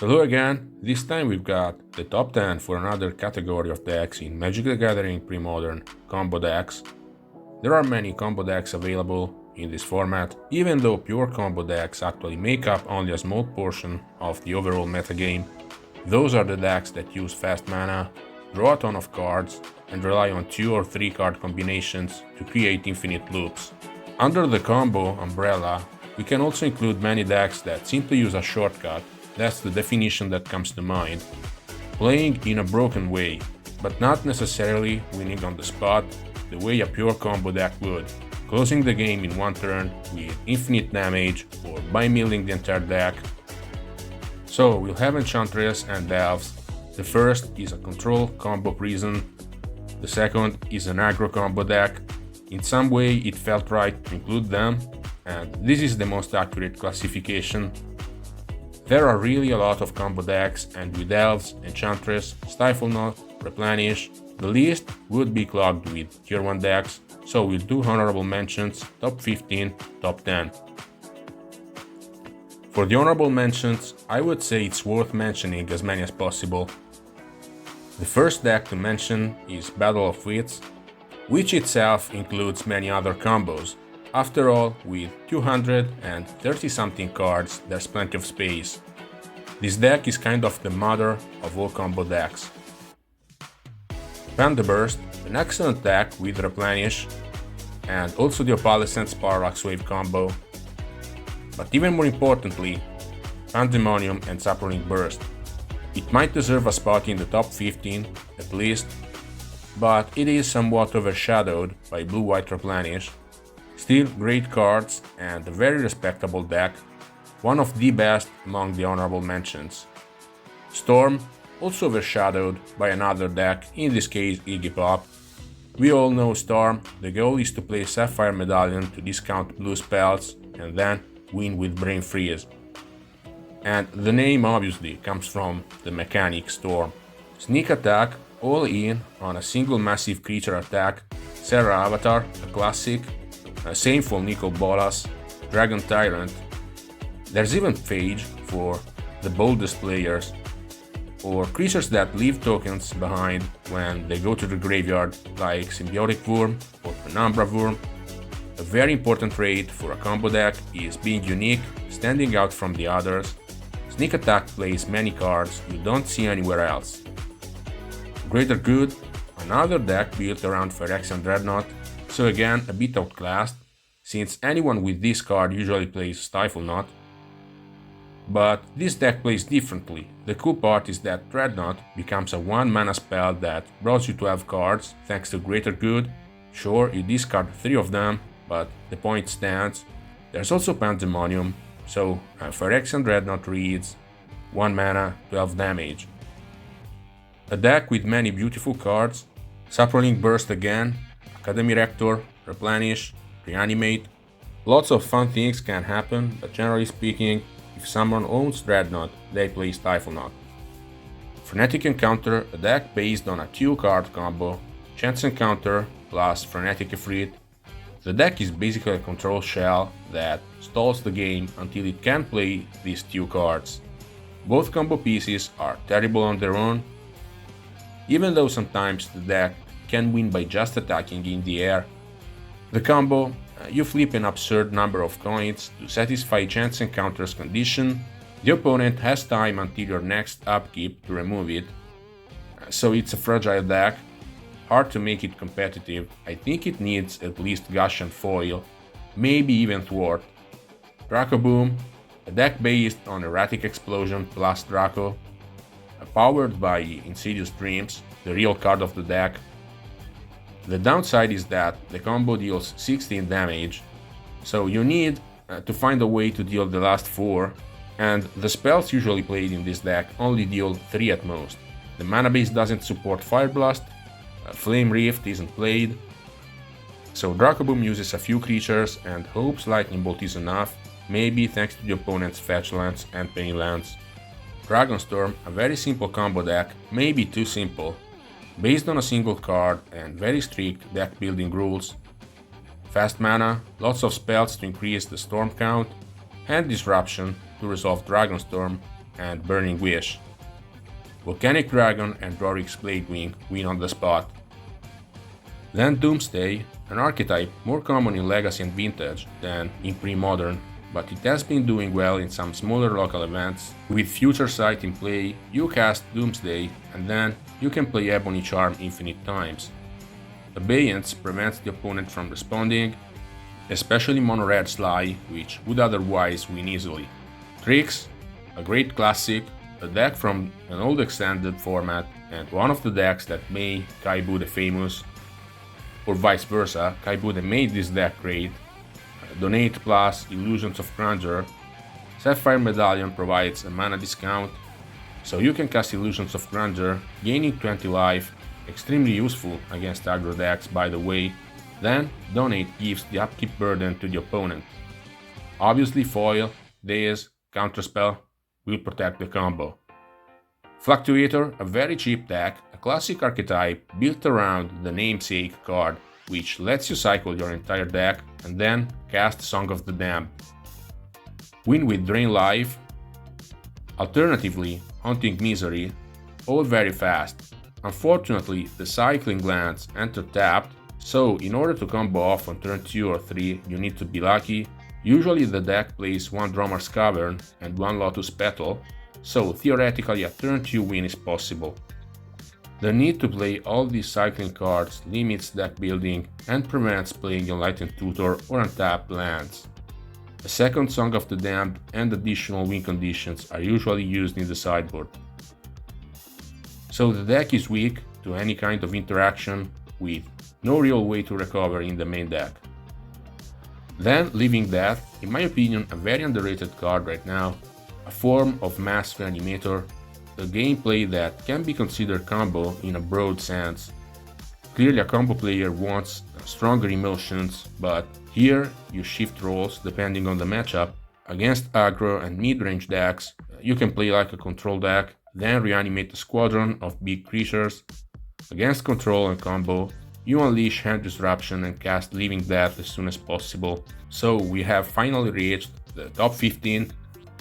Hello again, this time we've got the top 10 for another category of decks in Magic the Gathering Premodern combo decks. There are many combo decks available in this format, even though pure combo decks actually make up only a small portion of the overall metagame. Those are the decks that use fast mana, draw a ton of cards, and rely on 2 or 3 card combinations to create infinite loops. Under the combo umbrella, we can also include many decks that simply use a shortcut. That's the definition that comes to mind. Playing in a broken way, but not necessarily winning on the spot the way a pure combo deck would, closing the game in one turn with infinite damage or by milling the entire deck. So we'll have Enchantress and Elves. The first is a control combo prison, the second is an aggro combo deck. In some way it felt right to include them, and this is the most accurate classification. There are really a lot of combo decks, and with Elves, Enchantress, Stifle Knot, Replenish, the list would be clogged with tier 1 decks, so we'll do honorable mentions, top 15, top 10. For the honorable mentions, I would say it's worth mentioning as many as possible. The first deck to mention is Battle of Wits, which itself includes many other combos. After all, with 230 something cards, there's plenty of space. This deck is kind of the mother of all combo decks. Burst, an excellent deck with Replenish, and also the Opalescence Parallax Wave combo. But even more importantly, Pandemonium and Saproning Burst. It might deserve a spot in the top 15, at least, but it is somewhat overshadowed by Blue-White Replenish. Still great cards and a very respectable deck, one of the best among the honorable mentions. Storm, also overshadowed by another deck, in this case Iggy Pop. We all know Storm, the goal is to play Sapphire Medallion to discount blue spells and then win with Brain Freeze. And the name obviously comes from the mechanic Storm. Sneak attack, all in on a single massive creature attack, Serra Avatar, a classic, same for Nicol Bolas, Dragon Tyrant. There's even Phage for the boldest players, or creatures that leave tokens behind when they go to the graveyard, like Symbiotic Worm or Penumbra Worm. A very important trait for a combo deck is being unique, standing out from the others. Sneak attack plays many cards you don't see anywhere else. Greater Good, another deck built around Phyrexian Dreadnought, so again a bit outclassed, since anyone with this card usually plays Stifle Knot. But this deck plays differently. The cool part is that Dreadnought becomes a 1 mana spell that draws you 12 cards thanks to Greater Good. Sure, you discard 3 of them, but the point stands. There's also Pandemonium, so Phyrexian Dreadnought reads 1 mana, 12 damage. A deck with many beautiful cards, Saproning Burst again, Academy Rector, Replenish, Reanimate. Lots of fun things can happen, but generally speaking, if someone owns Dreadnought, they play Stifle Knot. Frenetic Encounter, a deck based on a 2-card combo, Chance Encounter plus Frenetic Ifrit. The deck is basically a control shell that stalls the game until it can play these 2 cards. Both combo pieces are terrible on their own, even though sometimes the deck can win by just attacking in the air. The combo, you flip an absurd number of coins to satisfy Chance Encounter's condition. The opponent has time until your next upkeep to remove it, so it's a fragile deck, hard to make it competitive. I think it needs at least Gush and Foil, maybe even Thwart. Draco Boom, a deck based on Erratic Explosion plus Draco, powered by Insidious Dreams, the real card of the deck. The downside is that the combo deals 16 damage, so you need to find a way to deal the last 4, and the spells usually played in this deck only deal 3 at most. The mana base doesn't support Fire Blast, Flame Rift isn't played, so Draco Boom uses a few creatures and hopes Lightning Bolt is enough, maybe thanks to the opponent's fetch lands and pain lands. Dragonstorm, a very simple combo deck, maybe too simple, based on a single card and very strict deck building rules. Fast mana, lots of spells to increase the storm count, and Disruption to resolve Dragonstorm, and Burning Wish. Volcanic Dragon and Rorik's Bladewing win on the spot. Then Doomsday, an archetype more common in Legacy and Vintage than in Premodern, but it has been doing well in some smaller local events. With Future Sight in play, you cast Doomsday and then you can play Ebony Charm infinite times. Abeyance prevents the opponent from responding, especially mono red Sly, which would otherwise win easily. Tricks, a great classic, a deck from an old extended format and one of the decks that made Kaibu the famous, or vice versa, Kaibu that made this deck great. Donate plus Illusions of Grandeur. Sapphire Medallion provides a mana discount, so you can cast Illusions of Grandeur, gaining 20 life, extremely useful against aggro decks by the way. Then Donate gives the upkeep burden to the opponent. Obviously foil, daze, counterspell will protect the combo. Fluctuator, a very cheap deck, a classic archetype built around the namesake card, which lets you cycle your entire deck and then cast Song of the Damned. Win with Drain Life. Alternatively, Haunting Misery, all very fast. Unfortunately, the cycling lands enter tapped, so in order to combo off on turn 2 or 3 you need to be lucky. Usually the deck plays one Drummer's Cavern and one Lotus Petal, so theoretically a turn 2 win is possible. The need to play all these cycling cards limits deck building and prevents playing Enlightened Tutor or untapped lands. A second Song of the Damned and additional win conditions are usually used in the sideboard. So the deck is weak to any kind of interaction, with no real way to recover in the main deck. Then Living Death, in my opinion a very underrated card right now, a form of mass reanimator, a gameplay that can be considered combo in a broad sense. Clearly a combo player wants stronger emotions, but here you shift roles depending on the matchup. Against aggro and mid-range decks, you can play like a control deck, then reanimate a squadron of big creatures. Against control and combo, you unleash Hand Disruption and cast Living Death as soon as possible. So we have finally reached the top 15,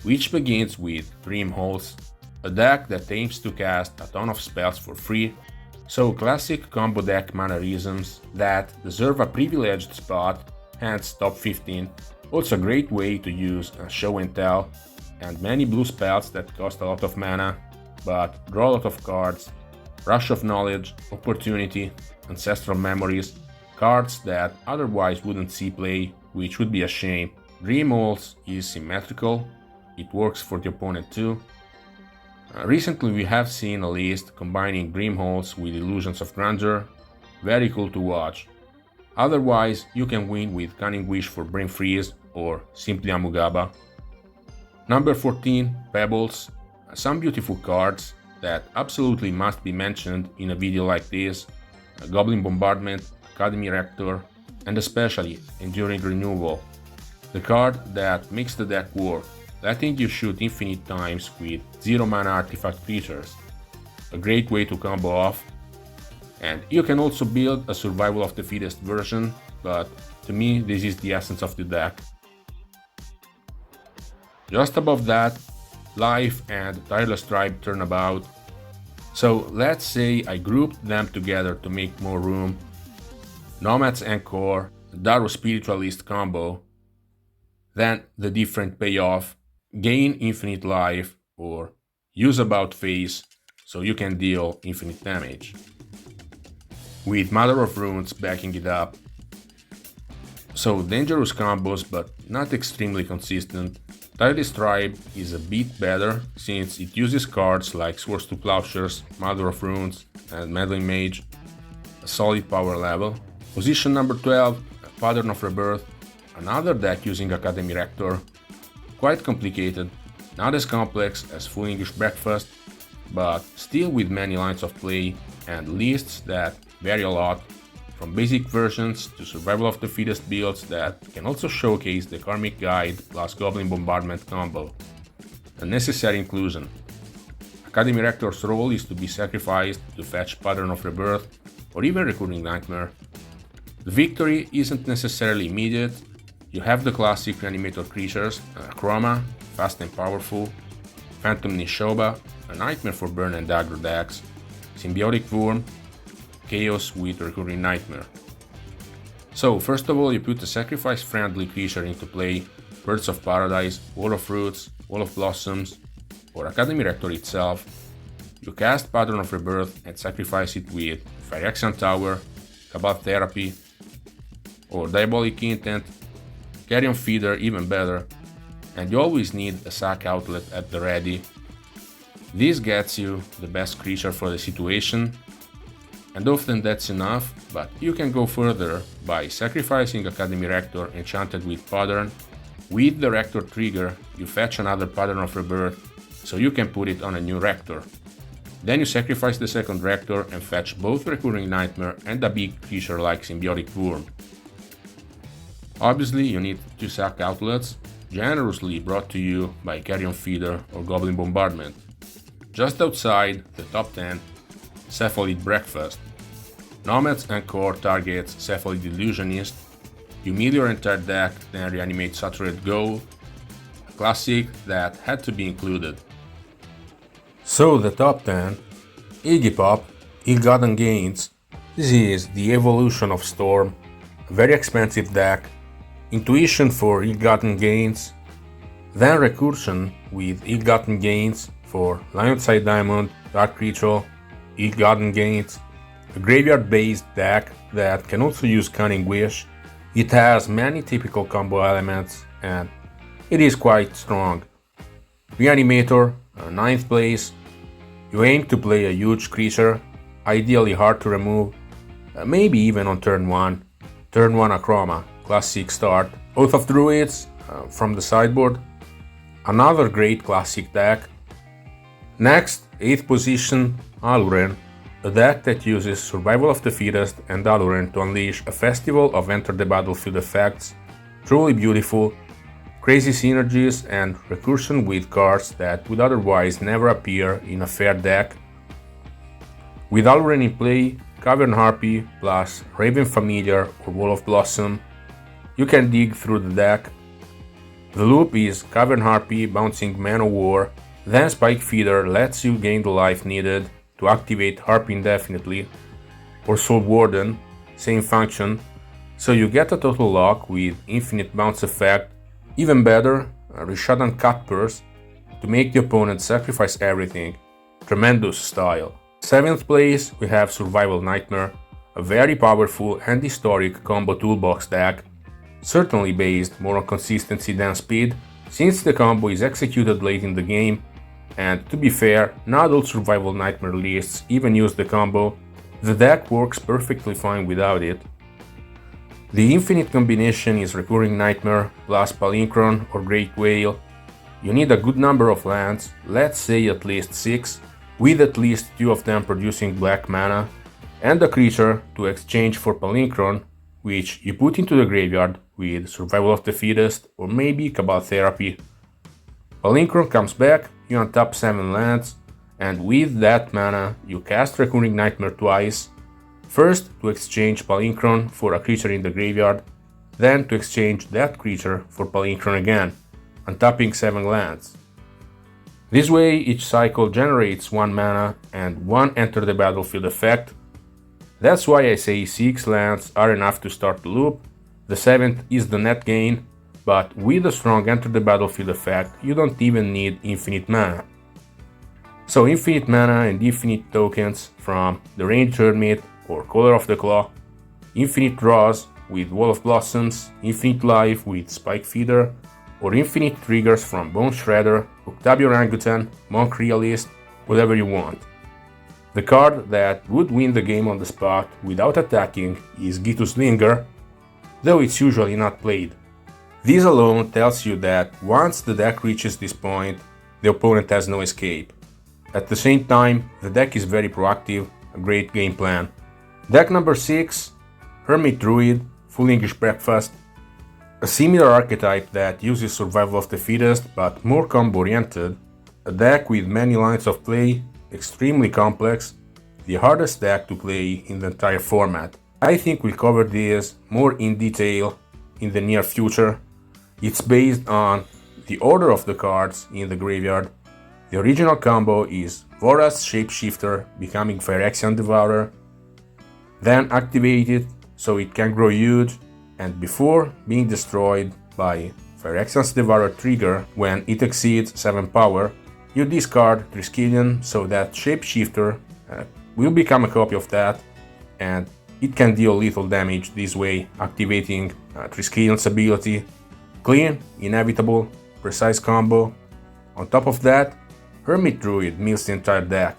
which begins with Dream Holes, a deck that aims to cast a ton of spells for free. So classic combo deck mannerisms that deserve a privileged spot, hence top 15. Also a great way to use a show and tell, and many blue spells that cost a lot of mana, but draw a lot of cards. Rush of Knowledge, Opportunity, Ancestral Memories, cards that otherwise wouldn't see play, which would be a shame. Dream Holes is symmetrical, it works for the opponent too. Recently we have seen a list combining Dream Holes with Illusions of Grandeur, very cool to watch. Otherwise you can win with Cunning Wish for Brain Freeze or simply Amugaba. Number 14, Pebbles, some beautiful cards that absolutely must be mentioned in a video like this, Goblin Bombardment, Academy Rector, and especially Enduring Renewal, the card that makes the deck work, letting you shoot infinite times with 0 mana artifact creatures, a great way to combo off. And you can also build a Survival of the Fittest version, but to me this is the essence of the deck. Just above that, Life and Tireless Tribe Turnabout. So let's say I grouped them together to make more room. Nomad's Encore, Daru Spiritualist combo, then the different payoff, gain infinite life or use About Face so you can deal infinite damage. With Mother of Runes backing it up. So dangerous combos but not extremely consistent. Tireless Tribe is a bit better since it uses cards like Swords to Plowshares, Mother of Runes and Meddling Mage, a solid power level. Position number 12, Pattern of Rebirth, another deck using Academy Rector. Quite complicated, not as complex as Full English Breakfast, but still with many lines of play and lists that vary a lot, from basic versions to Survival of the Fittest builds that can also showcase the Karmic Guide plus Goblin Bombardment combo. A necessary inclusion. Academy Rector's role is to be sacrificed to fetch Pattern of Rebirth or even Recurring Nightmare. The victory isn't necessarily immediate. You have the classic reanimator creatures, Chroma, fast and powerful, Phantom Nishoba, a nightmare for burn and dagger decks, Symbiotic Worm, Chaos with Recurring Nightmare. So, first of all, you put a sacrifice-friendly creature into play, Birds of Paradise, Wall of Roots, Wall of Blossoms, or Academy Rector itself. You cast Pattern of Rebirth and sacrifice it with Phyrexian Tower, Cabal Therapy, or Diabolic Intent, Carrion Feeder even better, and you always need a sack outlet at the ready. This gets you the best creature for the situation, and often that's enough, but you can go further by sacrificing Academy Rector enchanted with Pattern. With the Rector trigger, you fetch another Pattern of Rebirth, so you can put it on a new Rector. Then you sacrifice the second Rector and fetch both Recurring Nightmare and a big creature like Symbiotic Worm. Obviously, you need 2 sack outlets, generously brought to you by Carrion Feeder or Goblin Bombardment. Just outside the top 10, Cephalid Breakfast. Nomads and Core targets Cephalid Illusionist. You mill your entire deck, then reanimate Saturated Gold. A classic that had to be included. So the top 10: Iggy Pop, Ill-Gotten Gains. This is the evolution of Storm, a very expensive deck. Intuition for Ill-Gotten Gains, then Recursion with Ill-Gotten Gains for Lionside Diamond, Dark Ritual, Ill-Gotten Gains, a graveyard-based deck that can also use Cunning Wish. It has many typical combo elements and it is quite strong. Reanimator, 9th place. You aim to play a huge creature, ideally hard to remove, maybe even on turn 1. Turn 1 Achroma, classic start. Oath of Druids from the sideboard, another great classic deck. Next, 8th position, Aluren, a deck that uses Survival of the Fittest and Aluren to unleash a festival of enter the battlefield effects. Truly beautiful, crazy synergies and recursion with cards that would otherwise never appear in a fair deck. With Aluren in play, Cavern Harpy plus Raven Familiar or Wall of Blossom, you can dig through the deck. The loop is Cavern Harpy bouncing Man of War, then Spike Feeder lets you gain the life needed to activate Harpy indefinitely, or Soul Warden, same function, so you get a total lock with infinite bounce effect. Even better, Rishadan Cutpurse to make the opponent sacrifice everything. Tremendous style. 7th place we have Survival Nightmare, a very powerful and historic combo toolbox deck, certainly based more on consistency than speed, since the combo is executed late in the game, and to be fair, not all Survival Nightmare lists even use the combo, the deck works perfectly fine without it. The infinite combination is Recurring Nightmare plus Palinchron or Great Whale. You need a good number of lands, let's say at least 6, with at least 2 of them producing black mana, and a creature to exchange for Palinchron, which you put into the graveyard with Survival of the Fittest or maybe Cabal Therapy. Palinchron comes back, you untap 7 lands, and with that mana you cast Recurring Nightmare twice, first to exchange Palinchron for a creature in the graveyard, then to exchange that creature for Palinchron again, untapping 7 lands. This way each cycle generates 1 mana and 1 enter the battlefield effect. That's why I say 6 lands are enough to start the loop, the 7th is the net gain, but with a strong enter the battlefield effect you don't even need infinite mana. So infinite mana and infinite tokens from the Ranged Hermit or Color of the Claw, infinite draws with Wall of Blossoms, infinite life with Spike Feeder, or infinite triggers from Bone Shredder, Octavio Orangutan, Monk Realist, whatever you want. The card that would win the game on the spot without attacking is Githus Linger, though it's usually not played. This alone tells you that once the deck reaches this point, the opponent has no escape. At the same time, the deck is very proactive, a great game plan. Deck number 6, Hermit Druid, Full English Breakfast, a similar archetype that uses Survival of the Fittest but more combo oriented, a deck with many lines of play, extremely complex, the hardest deck to play in the entire format. I think we'll cover this more in detail in the near future. It's based on the order of the cards in the graveyard, The original combo is Vora's Shapeshifter becoming Phyrexian Devourer, then activate it so it can grow huge, and before being destroyed by Phyrexian's Devourer trigger when it exceeds 7 power, you discard Triskelion so that Shapeshifter will become a copy of that, and it can deal lethal damage this way, activating Triskelion's ability. Clean, inevitable, precise combo. On top of that, Hermit Druid mills the entire deck.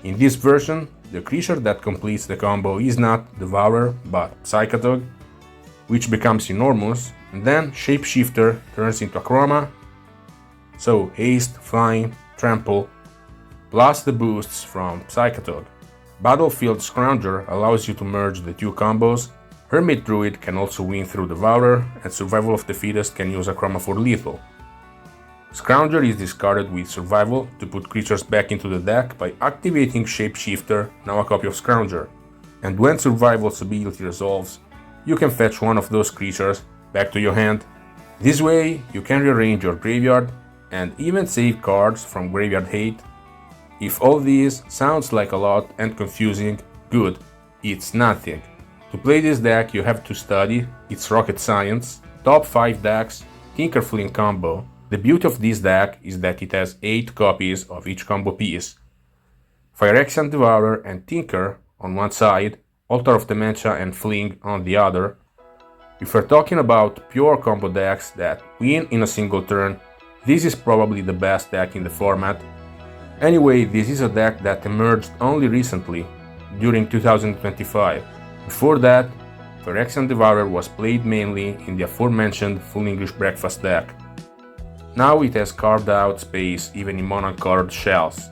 In this version, the creature that completes the combo is not Devourer, but Psychotog, which becomes enormous, and then Shapeshifter turns into a Chroma, so haste, flying, trample, plus the boosts from Psychotog. Battlefield Scrounger allows you to merge the two combos. Hermit Druid can also win through Devourer, and Survival of the Fittest can use a Chroma for lethal. Scrounger is discarded with Survival to put creatures back into the deck by activating Shapeshifter, now a copy of Scrounger. And when Survival's ability resolves, you can fetch one of those creatures back to your hand. This way, you can rearrange your graveyard and even save cards from graveyard hate. If all this sounds like a lot and confusing, good, it's nothing. To play this deck you have to study, it's rocket science, top 5 decks, Tinker Flynn combo. The beauty of this deck is that it has 8 copies of each combo piece. Phyrexian Devourer and Tinker on one side, Altar of Dementia and Fling on the other. If we're talking about pure combo decks that win in a single turn, this is probably the best deck in the format. Anyway, this is a deck that emerged only recently, during 2025. Before that, Phyrexian Devourer was played mainly in the aforementioned Full English Breakfast deck. Now it has carved out space even in mono-colored shells.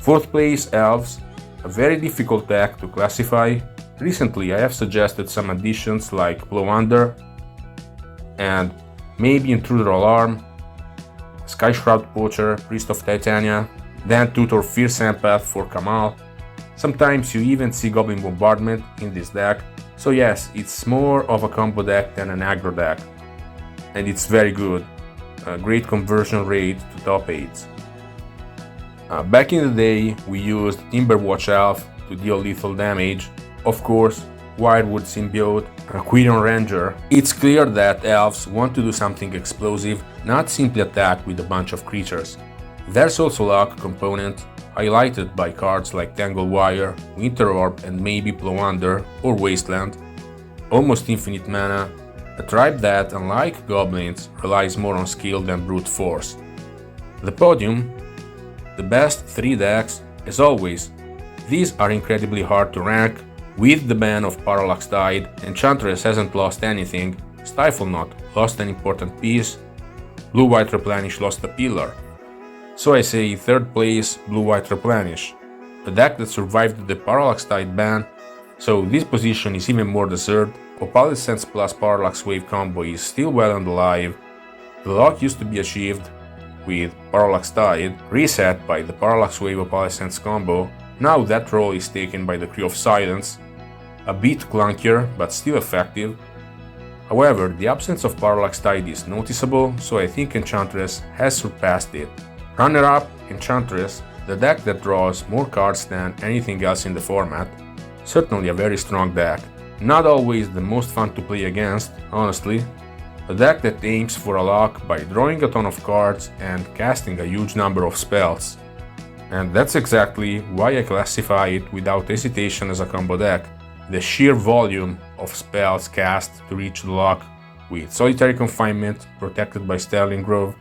4th place, Elves, a very difficult deck to classify. Recently I have suggested some additions like Blow Under, and maybe Intruder Alarm, Sky Shroud Poacher, Priest of Titania, then Tutor Fierce Empath for Kamal. Sometimes you even see Goblin Bombardment in this deck, so yes, it's more of a combo deck than an aggro deck. And it's very good, a great conversion rate to top 8s. Back in the day, we used Timberwatch Elf to deal lethal damage, of course, Wirewood Symbiote, Quirion Ranger. It's clear that elves want to do something explosive, not simply attack with a bunch of creatures. There's also luck component, highlighted by cards like Tangle Wire, Winter Orb and maybe Blow Under or Wasteland. Almost infinite mana, a tribe that, unlike goblins, relies more on skill than brute force. The podium, the best 3 decks, as always. These are incredibly hard to rank. With the ban of Parallax Tide, Enchantress hasn't lost anything, Stiflenought lost an important piece, Blue-White Replenish lost a pillar. So I say 3rd place, Blue-White Replenish, a deck that survived the Parallax Tide ban, so this position is even more deserved. Opalescence plus Parallax Wave combo is still well and alive. The lock used to be achieved with Parallax Tide, reset by the Parallax Wave Opalescence combo. Now that role is taken by the Crew of Silence, a bit clunkier but still effective. However, the absence of Parallax Tide is noticeable, so I think Enchantress has surpassed it. Runner-up, Enchantress, the deck that draws more cards than anything else in the format. Certainly a very strong deck. Not always the most fun to play against, honestly. A deck that aims for a lock by drawing a ton of cards and casting a huge number of spells. And that's exactly why I classify it without hesitation as a combo deck. The sheer volume of spells cast to reach the lock, with Solitary Confinement protected by Sterling Grove,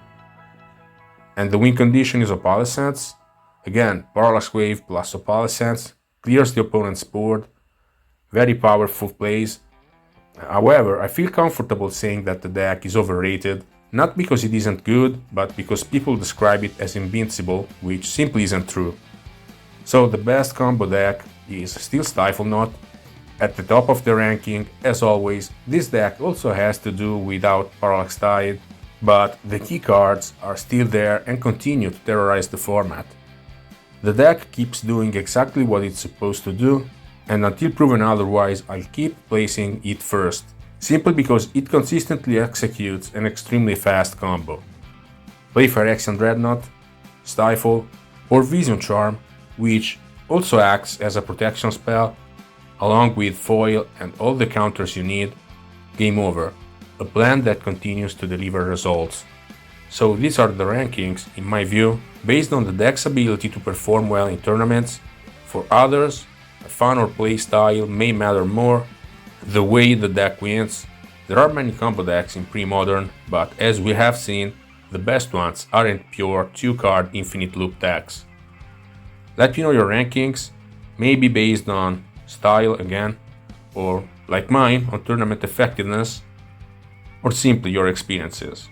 and the win condition is Opalescence. Again, Parallax Wave plus Opalescence clears the opponent's board. Very powerful plays. However, I feel comfortable saying that the deck is overrated, not because it isn't good, but because people describe it as invincible, which simply isn't true. So the best combo deck is still Stiflenought. At the top of the ranking, as always, this deck also has to do without Parallax Tide, but the key cards are still there and continue to terrorize the format. The deck keeps doing exactly what it's supposed to do, and until proven otherwise, I'll keep placing it first, simply because it consistently executes an extremely fast combo. Play Phyrexian Dreadnought, Stifle, or Vision Charm, which also acts as a protection spell, along with foil and all the counters you need. Game over. A plan that continues to deliver results. So these are the rankings, in my view, based on the deck's ability to perform well in tournaments. For others, a fun or play style may matter more, the way the deck wins. There are many combo decks in Premodern, but as we have seen, the best ones aren't pure 2-card infinite loop decks. Let me know your rankings, maybe based on style again, or like mine on tournament effectiveness, or simply your experiences.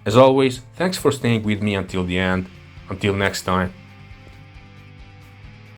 As always, thanks for staying with me until the end. Until next time.